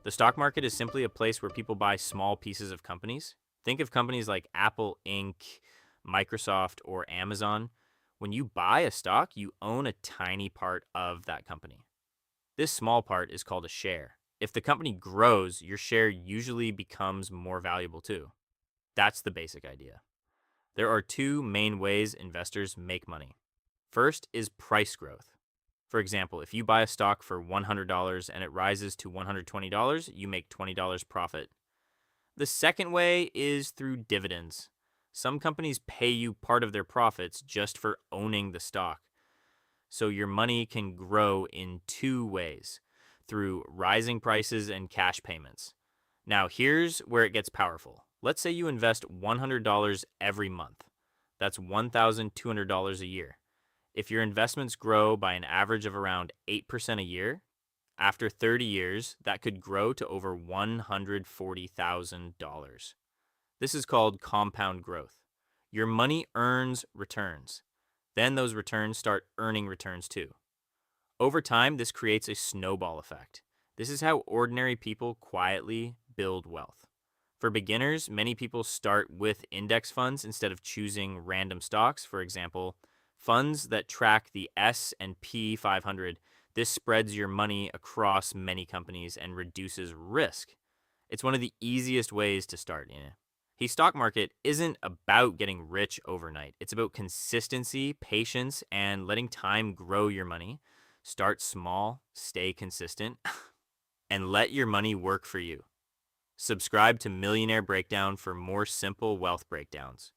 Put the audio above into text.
The stock market is simply a place where people buy small pieces of companies. Think of companies like Apple Inc., Microsoft, or Amazon. When you buy a stock, you own a tiny part of that company. This small part is called a share. If the company grows, your share usually becomes more valuable too. That's the basic idea. There are two main ways investors make money. First is price growth. For example, if you buy a stock for $100 and it rises to $120, you make $20 profit. The second way is through dividends. Some companies pay you part of their profits just for owning the stock. So your money can grow in two ways, through rising prices and cash payments. Now, here's where it gets powerful. Let's say you invest $100 every month. That's $1,200 a year. If your investments grow by an average of around 8% a year, after 30 years, that could grow to over $140,000. This is called compound growth. Your money earns returns. Then those returns start earning returns too. Over time, this creates a snowball effect. This is how ordinary people quietly build wealth. For beginners, many people start with index funds instead of choosing random stocks. For example, funds that track the S&P 500. This spreads your money across many companies and reduces risk. It's one of the easiest ways to start in it. The stock market isn't about getting rich overnight. It's about consistency, patience, and letting time grow your money. Start small, stay consistent, and let your money work for you. Subscribe to Millionaire Breakdown for more simple wealth breakdowns.